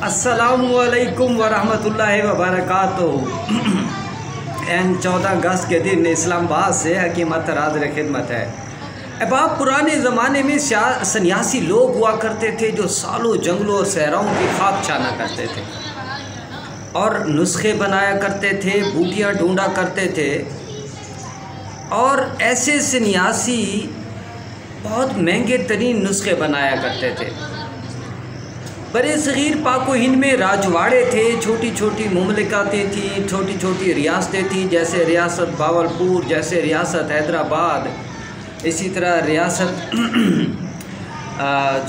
अस्सलामुअलैकुम वरहमतुल्लाहि वबरकातुहू। एन 14 अगस्त के दिन इस्लामाबाद से हकीमत राज खिदमत है। अब आप पुराने ज़माने में सन्यासी लोग हुआ करते थे जो सालों जंगलों और सहराओं की खाक छाना करते थे और नुस्खे बनाया करते थे, बूटियाँ ढूंढा करते थे। और ऐसे सन्यासी बहुत महंगे तरीन नुस्खे बनाया करते थे। बड़े सग़ीर पाको हिंद में राजवाड़े थे, छोटी छोटी मुमलिकातें थीं, छोटी छोटी रियासतें थीं, जैसे रियासत बावलपुर, जैसे रियासत हैदराबाद, इसी तरह रियासत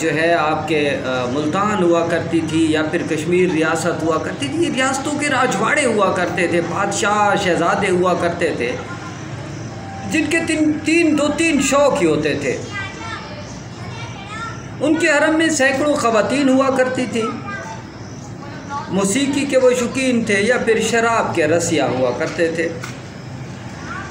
जो है आपके मुल्तान हुआ करती थी, या फिर कश्मीर रियासत हुआ करती थी। रियासतों के राजवाड़े हुआ करते थे, बादशाह शहज़ादे हुआ करते थे, जिनके दो तीन शौक़ ही होते थे। उनके हरम में सैकड़ों ख़वातीन हुआ करती थी, मौसीकी के वो शौकीन थे या फिर शराब के रसिया हुआ करते थे।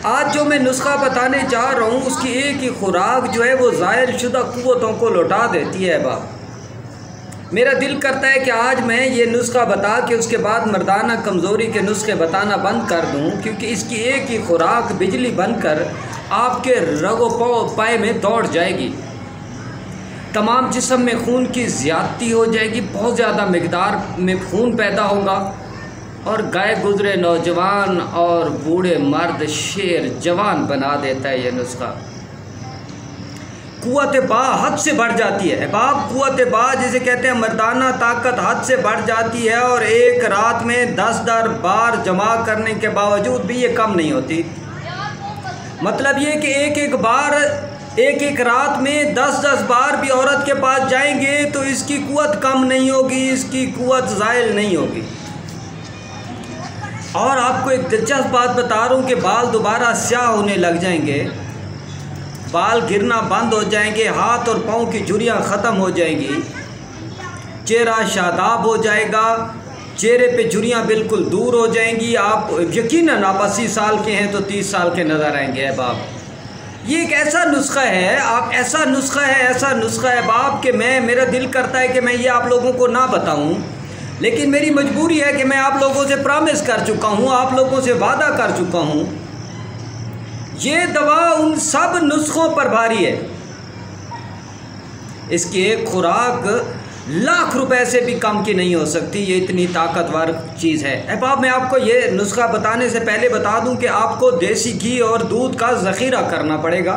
आज जो मैं नुस्खा बताने जा रहा हूँ उसकी एक ही खुराक जो है वो ज़ायल शुदा क़ुव्वतों को लौटा देती है। बाप मेरा दिल करता है कि आज मैं ये नुस्खा बता के उसके बाद मर्दाना कमज़ोरी के नुस्खे बताना बंद कर दूँ, क्योंकि इसकी एक ही खुराक बिजली बनकर आपके रगो पाए में दौड़ जाएगी। तमाम जिस्म में खून की ज़्यादती हो जाएगी, बहुत ज़्यादा मिकदार में खून पैदा होगा और गाय गुजरे नौजवान और बूढ़े मर्द शेर जवान बना देता है ये नुस्खा। कुव्वत बा हद से बढ़ जाती है। बाप कुव्वत बा जिसे कहते हैं मर्दाना ताकत हद से बढ़ जाती है और एक रात में 10 बार जमा करने के बावजूद भी ये कम नहीं होती। मतलब ये कि एक एक रात में 10 बार भी औरत के पास जाएंगे तो इसकी कुव्वत कम नहीं होगी, इसकी कुव्वत ज़ायल नहीं होगी। और आपको एक दिलचस्प बात बता रहा हूँ कि बाल दोबारा स्याह होने लग जाएंगे, बाल गिरना बंद हो जाएंगे, हाथ और पाँव की झुर्रियाँ ख़त्म हो जाएंगी, चेहरा शादाब हो जाएगा, चेहरे पे झुर्रियाँ बिल्कुल दूर हो जाएंगी। आप यकीनन आप 80 साल के हैं तो 30 साल के नज़र आएंगे। बाप ये एक ऐसा नुस्खा है, ऐसा नुस्खा है बाप कि मेरा दिल करता है कि मैं ये आप लोगों को ना बताऊं, लेकिन मेरी मजबूरी है कि मैं आप लोगों से प्रॉमिस कर चुका हूं, आप लोगों से वादा कर चुका हूं। ये दवा उन सब नुस्खों पर भारी है। इसकी एक खुराक लाख रुपए से भी कम की नहीं हो सकती, ये इतनी ताकतवर चीज़ है। अब मैं आपको ये नुस्खा बताने से पहले बता दूं कि आपको देसी घी और दूध का ज़ख़ीरा करना पड़ेगा।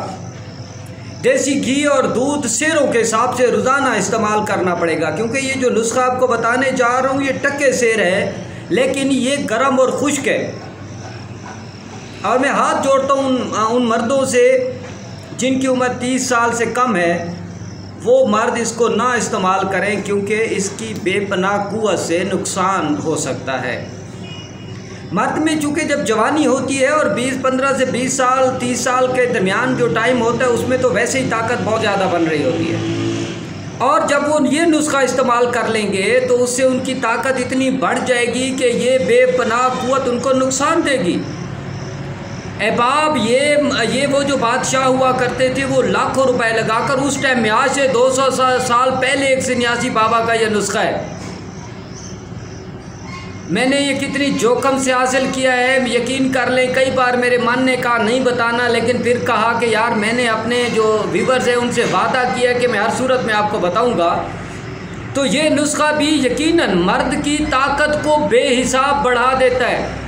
देसी घी और दूध सेरों के हिसाब से रोज़ाना इस्तेमाल करना पड़ेगा, क्योंकि ये जो नुस्खा आपको बताने जा रहा हूँ ये टक्के सेर है, लेकिन ये गर्म और खुश्क है। और मैं हाथ जोड़ता हूँ उन मर्दों से जिनकी उम्र 30 साल से कम है, वो मर्द इसको ना इस्तेमाल करें, क्योंकि इसकी बेपनाह कुव्वत से नुकसान हो सकता है। मर्द में चूँकि जब जवानी होती है और 15 से 20 साल 30 साल के दरमियान जो टाइम होता है उसमें तो वैसे ही ताकत बहुत ज़्यादा बन रही होती है, और जब वो ये नुस्खा इस्तेमाल कर लेंगे तो उससे उनकी ताकत इतनी बढ़ जाएगी कि ये बेपनाह कुव्वत उनको नुकसान देगी। अहबाब ये वो जो बादशाह हुआ करते थे वो लाखों रुपए लगाकर उस टाइम में, आज से 200 साल पहले एक सन्यासी बाबा का ये नुस्खा है। मैंने ये कितनी जोखम से हासिल किया है, यकीन कर लें। कई बार मेरे मन ने कहा नहीं बताना, लेकिन फिर कहा कि यार मैंने अपने जो व्यूअर्स हैं उनसे वादा किया कि मैं हर सूरत में आपको बताऊंगा। तो ये नुस्खा भी यकीनन मर्द की ताकत को बेहिसाब बढ़ा देता है।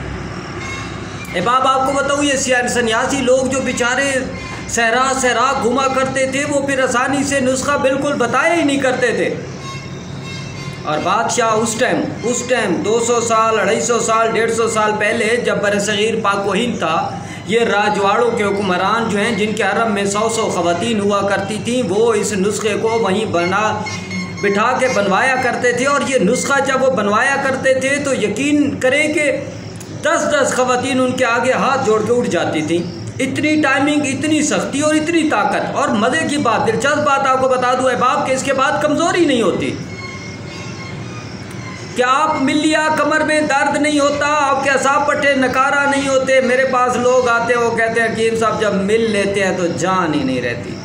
बाप आपको बताऊँ ये सन्यासी लोग जो बेचारे सहरा घुमा करते थे वो फिर आसानी से नुस्खा बिल्कुल बताया ही नहीं करते थे। और बादशाह उस टाइम 200 साल 250 साल 150 साल पहले जब बरसगीर पाको हिंद था, ये राजवाड़ों के हुक्मरान जो हैं जिनके हरम में 100 ख़वातीन हुआ करती थीं, वो इस नुस्खे को वहीं बिठा के बनवाया करते थे। और ये नुस्खा जब वो बनवाया करते थे तो यकीन करें कि 10 ख़वातीन उनके आगे हाथ जोड़ के उठ जाती थी। इतनी टाइमिंग, इतनी सख्ती और इतनी ताकत। और मज़े की बात, दिलचस्प बात आपको बता दूँ अहबाब के इसके बाद कमज़ोरी नहीं होती। क्या आप मिल लिया कमर में दर्द नहीं होता, आपके असाब पट्टे नकारा नहीं होते। मेरे पास लोग आते हैं वो कहते हैं हकीम साहब जब मिल लेते हैं तो जान ही नहीं रहती।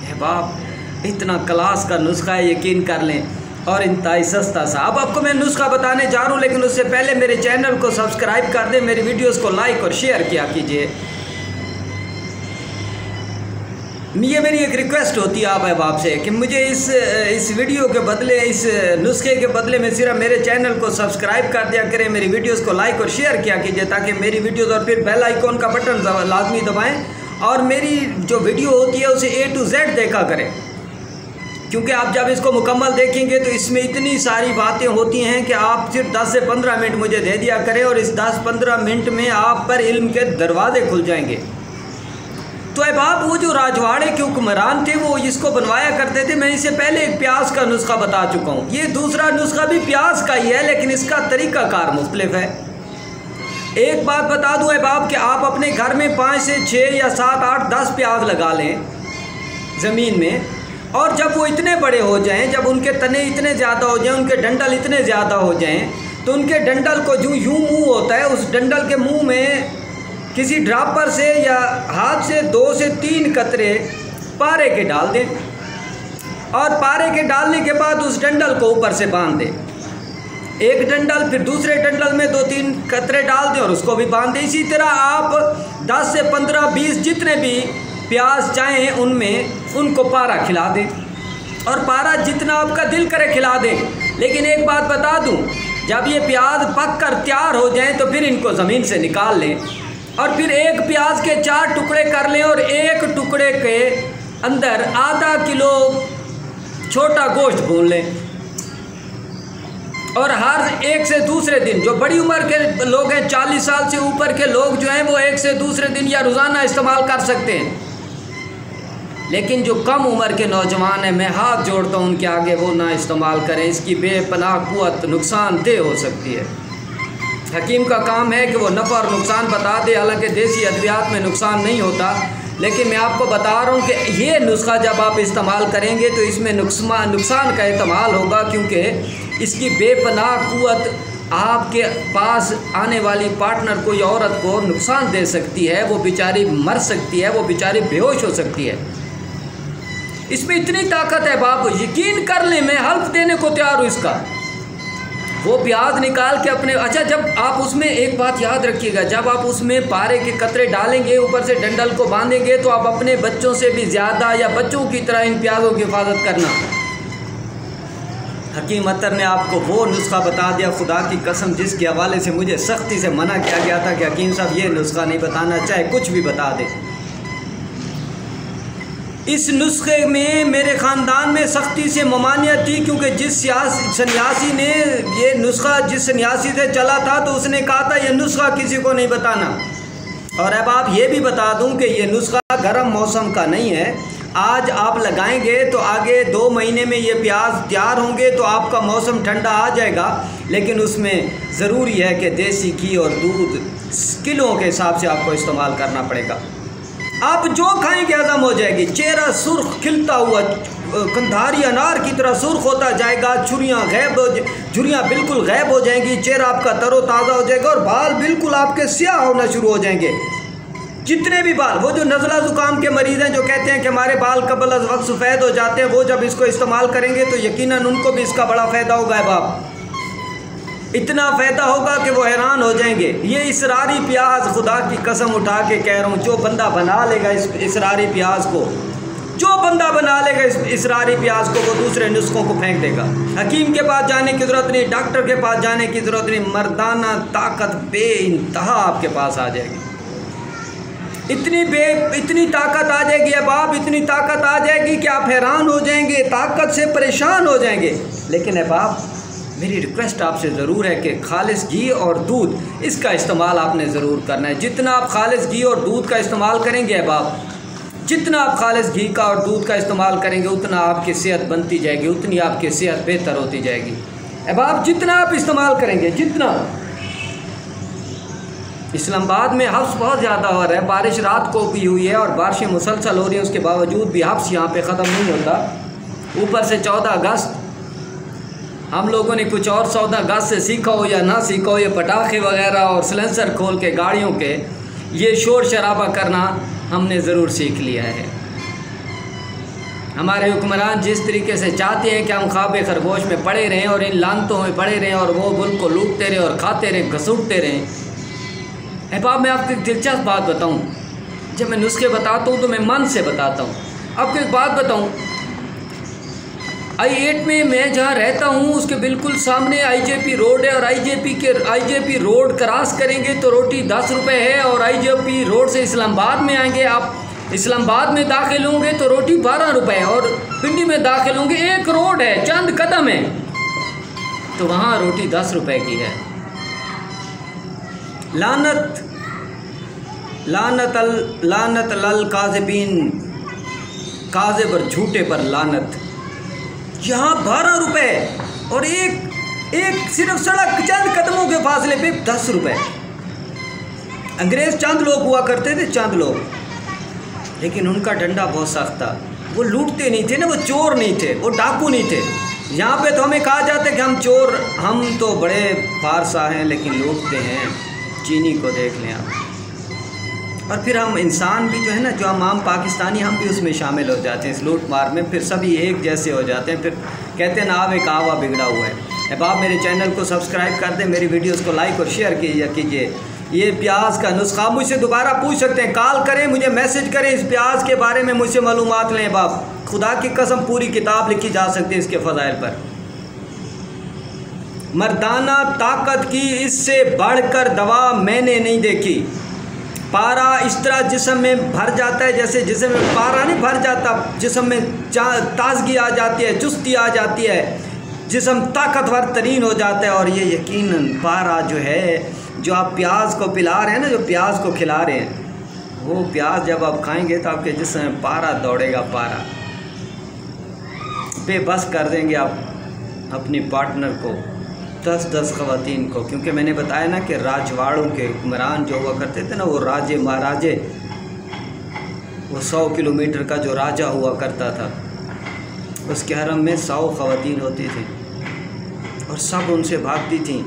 अहबाब इतना क्लास का नुस्खा है, यकीन कर लें। और इंतहाई सस्ता सा। अब आपको मैं नुस्खा बताने जा रहा हूँ, लेकिन उससे पहले मेरे चैनल को सब्सक्राइब कर दें, मेरी वीडियोस को लाइक और शेयर किया कीजिए। ये मेरी एक रिक्वेस्ट होती है आप अहबाब से कि मुझे इस वीडियो के बदले, इस नुस्खे के बदले में सिर्फ मेरे चैनल को सब्सक्राइब कर दिया करें, मेरी वीडियोस को लाइक और शेयर किया कीजिए, ताकि मेरी वीडियोस, और फिर बेल आइकॉन का बटन लाजमी दबाएं और मेरी जो वीडियो होती है उसे A to Z देखा करें, क्योंकि आप जब इसको मुकम्मल देखेंगे तो इसमें इतनी सारी बातें होती हैं कि आप सिर्फ 10 से 15 मिनट मुझे दे दिया करें और इस 10-15 मिनट में आप पर इल्म के दरवाजे खुल जाएंगे। तो अहबाब, वो जो राजवाड़े के हुक्मरान थे वो इसको बनवाया करते थे। मैं इससे पहले एक प्याज का नुस्खा बता चुका हूँ, ये दूसरा नुस्खा भी प्याज का ही है, लेकिन इसका तरीक़ाकार मुख्तलिफ है। एक बात बता दूँ अहबाब कि आप अपने घर में 5 से 6 या 7, 8, 10 प्याज लगा लें ज़मीन में, और जब वो इतने बड़े हो जाएं, जब उनके तने इतने ज़्यादा हो जाएं, उनके डंडल इतने ज़्यादा हो जाएं, तो उनके डंडल को जो यूँ मुँह होता है, उस डंडल के मुँह में किसी ड्रापर से या हाथ से 2 से 3 कतरे पारे के डाल दें, और पारे के डालने के बाद उस डंडल को ऊपर से बांध दें। एक डंडल, फिर दूसरे डंडल में 2-3 कतरे डाल दें और उसको भी बांध दें। इसी तरह आप 10 से 15, 20 जितने भी प्याज चाहें उनमें उनको पारा खिला दें, और पारा जितना आपका दिल करे खिला दें। लेकिन एक बात बता दूं, जब ये प्याज पक कर तैयार हो जाएं तो फिर इनको ज़मीन से निकाल लें, और फिर एक प्याज के 4 टुकड़े कर लें, और एक टुकड़े के अंदर आधा किलो छोटा गोश्त भून लें, और हर एक से दूसरे दिन, जो बड़ी उम्र के लोग हैं, 40 साल से ऊपर के लोग जो हैं, वो एक से दूसरे दिन या रोज़ाना इस्तेमाल कर सकते हैं। लेकिन जो कम उम्र के नौजवान हैं, मैं हाथ जोड़ता हूँ उनके आगे, वो ना इस्तेमाल करें। इसकी बेपनाह क़ुव्वत नुकसानदेह हो सकती है। हकीम का काम है कि वो नफ़ा और नुकसान बता दे, हालांकि देसी अद्वियात में नुकसान नहीं होता, लेकिन मैं आपको बता रहा हूँ कि ये नुस्खा जब आप इस्तेमाल करेंगे तो इसमें नुकसान का एहतमाल होगा, क्योंकि इसकी बेपनाह क़ुव्वत आपके पास आने वाली पार्टनर कोई औरत को नुकसान दे सकती है, वो बेचारी मर सकती है, वो बेचारी बेहोश हो सकती है। इसमें इतनी ताकत है बाप, यकीन कर लें, मैं हल्फ देने को तैयार हूँ इसका। वो प्याज निकाल के अपने, अच्छा जब आप उसमें, एक बात याद रखिएगा, जब आप उसमें पारे के कतरे डालेंगे, ऊपर से डंडल को बांधेंगे, तो आप अपने बच्चों से भी ज़्यादा या बच्चों की तरह इन प्याजों की हिफाजत करना। हकीम अत्तर ने आपको वो नुस्खा बता दिया, खुदा की कसम, जिसके हवाले से मुझे सख्ती से मना किया गया था कि हकीम साहब ये नुस्खा नहीं बताना, चाहे कुछ भी बता दे। इस नुस्खे में मेरे ख़ानदान में सख्ती से ममानियत थी, क्योंकि जिस सन्यासी ने ये नुस्खा, जिस सन्यासी से चला था, तो उसने कहा था ये नुस्खा किसी को नहीं बताना। और अब आप ये भी बता दूं कि ये नुस्खा गर्म मौसम का नहीं है। आज आप लगाएंगे तो आगे 2 महीने में ये प्याज तैयार होंगे, तो आपका मौसम ठंडा आ जाएगा, लेकिन उसमें ज़रूरी है कि देसी घी और दूध किलो के हिसाब से आपको इस्तेमाल करना पड़ेगा। आप जो खाएंगे हज़म हो जाएगी। चेहरा सुर्ख खिलता हुआ कंधारी अनार की तरह सुर्ख होता जाएगा, झुर्रियाँ बिल्कुल गायब हो जाएंगी, चेहरा आपका तरोताज़ा हो जाएगा, और बाल बिल्कुल आपके स्याह होना शुरू हो जाएंगे। जितने भी बाल, वो जो नज़ला ज़ुकाम के मरीज़ हैं जो कहते हैं कि हमारे बाल कबल अज़ वक्त सफ़ेद हो जाते हैं, वो जब इसको इस्तेमाल करेंगे तो यकीनन उनको भी इसका बड़ा फ़ायदा होगा। बाप इतना फ़ायदा होगा कि वो हैरान हो जाएंगे। ये इसरारी प्याज, खुदा की कसम उठा के कह रहा हूँ, जो बंदा बना लेगा इस इसरारी प्याज को, जो बंदा बना लेगा इस इसरारी प्याज को, वो दूसरे नुस्खों को फेंक देगा। हकीम के पास जाने की ज़रूरत नहीं, डॉक्टर के पास जाने की ज़रूरत नहीं, मर्दाना ताकत बेइंतहा आपके पास आ जाएगी। इतनी ताकत आ जाएगी अब आप, इतनी ताकत आ जाएगी कि आप हैरान हो जाएंगे, ताकत से परेशान हो जाएंगे। लेकिन अब आप, मेरी रिक्वेस्ट आपसे ज़रूर है कि खालिस घी और दूध, इसका इस्तेमाल आपने ज़रूर करना है। जितना आप खालिस घी और दूध का इस्तेमाल करेंगे, अब आप जितना आप खालिस घी का और दूध का इस्तेमाल करेंगे, उतना आपकी सेहत बनती जाएगी, उतनी आपकी सेहत बेहतर होती जाएगी। अब आप जितना आप इस्तेमाल करेंगे, जितना। इस्लामाबाद में हफ्स बहुत ज़्यादा हो रहा है, बारिश रात को भी हुई है और बारिशें मुसलसल हो रही हैं, उसके बावजूद भी हफ्स यहाँ पे ख़त्म नहीं होता। ऊपर से 14 अगस्त हम लोगों ने कुछ और 14 अगस्त से सीखा हो या ना सीखा हो, ये पटाखे वगैरह और सिलेंसर खोल के गाड़ियों के ये शोर शराबा करना हमने ज़रूर सीख लिया है। हमारे हुक्मरान जिस तरीके से चाहते हैं कि हम ख्वाब खरगोश में पड़े रहें और इन लानतों में पड़े रहें और वो मुल्क को लूटते रहें और खाते रहें, घसूटते रहें। अहबाब मैं आपको एक दिलचस्प बात बताऊं, जब मैं नुस्खे बताता हूं तो मैं मन से बताता हूं। आपको एक बात बताऊं, I8 में मैं जहाँ रहता हूँ उसके बिल्कुल सामने IJP रोड है और IJP रोड क्रॉस करेंगे तो रोटी 10 रुपये है, और IJP रोड से इस्लामाबाद में आएंगे, आप इस्लामाबाद में दाखिल होंगे तो रोटी 12 रुपये, और पिंडी में दाखिल होंगे, एक रोड है, चंद कदम है, तो वहाँ रोटी 10 रुपये की है। लानत लल काज़िबीन, काज़िब और झूठे पर लानत। यहाँ 12 रुपये और एक सिर्फ सड़क चंद कदमों के फासले पे 10 रुपये। अंग्रेज़ चंद लोग हुआ करते थे, चंद लोग, लेकिन उनका डंडा बहुत सख्त था। वो लूटते नहीं थे ना, वो चोर नहीं थे, वो डाकू नहीं थे। यहाँ पे तो हमें कहा जाता है कि हम चोर, हम तो बड़े पारसा हैं लेकिन लूटते हैं। चीनी को देख लें आप। और फिर हम इंसान भी जो है ना, जो हम आम पाकिस्तानी, हम भी उसमें शामिल हो जाते हैं इस लूट मार में। फिर सभी एक जैसे हो जाते हैं, फिर कहते हैं ना आवे कावा बिगड़ा हुआ है। अब आप मेरे चैनल को सब्सक्राइब कर दें, मेरी वीडियोस को लाइक और शेयर कीजिए। ये प्याज का नुस्खा मुझसे दोबारा पूछ सकते हैं, कॉल करें, मुझे मैसेज करें, इस प्याज के बारे में मुझसे मालूमात लें। बाप खुदा की कसम पूरी किताब लिखी जा सकती है इसके फ़ज़ाइल पर। मर्दाना ताकत की इससे बढ़कर दवा मैंने नहीं देखी। पारा इस तरह जिस्म में भर जाता है, जैसे जिस्म में पारा नहीं भर जाता, जिस्म में ताजगी आ जाती है, चुस्ती आ जाती है, जिस्म ताकतवर तरीन हो जाता है। और ये यकीनन पारा जो है, जो आप प्याज को पिला रहे हैं ना, जो प्याज को खिला रहे हैं, वो प्याज जब आप खाएंगे तो आपके जिस्म में पारा दौड़ेगा। पारा बेबस कर देंगे आप अपनी पार्टनर को, 10-10 ख़वातीन को। क्योंकि मैंने बताया ना कि राजवाड़ों के हुक्मरान जो हुआ करते थे ना, वो राजे महाराजे, वो 100 किलोमीटर का जो राजा हुआ करता था, उसके हरम में 100 ख़वातीन होती थी और सब उनसे भागती थीं।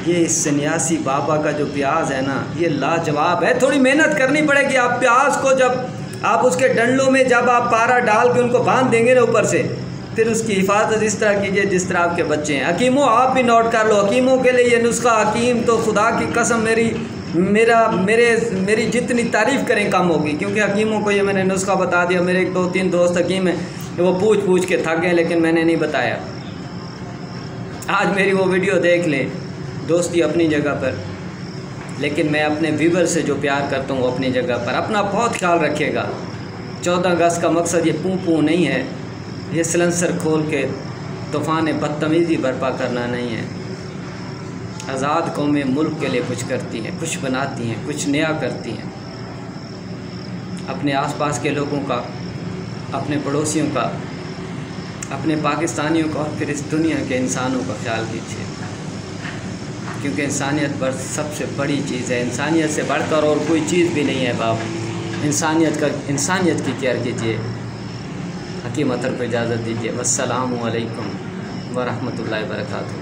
ये इस सन्यासी बाबा का जो प्याज है ना, ये लाजवाब है। थोड़ी मेहनत करनी पड़ेगी। आप प्याज को जब आप उसके डंडों में जब आप पारा डाल के उनको बांध देंगे ना ऊपर से, फिर उसकी हिफाजत इस तरह कीजिए जिस तरह आपके बच्चे हैं। हकीमों आप भी नोट कर लो, हकीमों के लिए ये नुस्खा, हकीम तो खुदा की कसम मेरी जितनी तारीफ़ करें कम होगी। क्योंकि हकीमों को ये मैंने नुस्खा बता दिया। मेरे 2-3 दोस्त हकीम हैं, वो पूछ के थक गए, लेकिन मैंने नहीं बताया। आज मेरी वो वीडियो देख लें। दोस्ती अपनी जगह पर, लेकिन मैं अपने व्यूवर से जो प्यार करता हूँ अपनी जगह पर। अपना बहुत ख्याल रखिएगा। 14 अगस्त का मकसद ये पू नहीं है, ये सिलेंसर खोल के तूफ़ान बदतमीज़ी बर्पा करना नहीं है। आज़ाद कौमें मुल्क के लिए कुछ करती हैं, कुछ बनाती हैं, कुछ नया करती हैं। अपने आसपास के लोगों का, अपने पड़ोसियों का, अपने पाकिस्तानियों का और फिर इस दुनिया के इंसानों का ख्याल कीजिए। क्योंकि इंसानियत पर सबसे बड़ी चीज़ है। इंसानियत से बढ़कर और कोई चीज़ भी नहीं है बाप। इंसानियत की केयर कीजिए। हकीम अतर को इजाज़त दीजिए। वस्सलामु अलैकुम वरहमतुल्लाहि वबरकातुहू।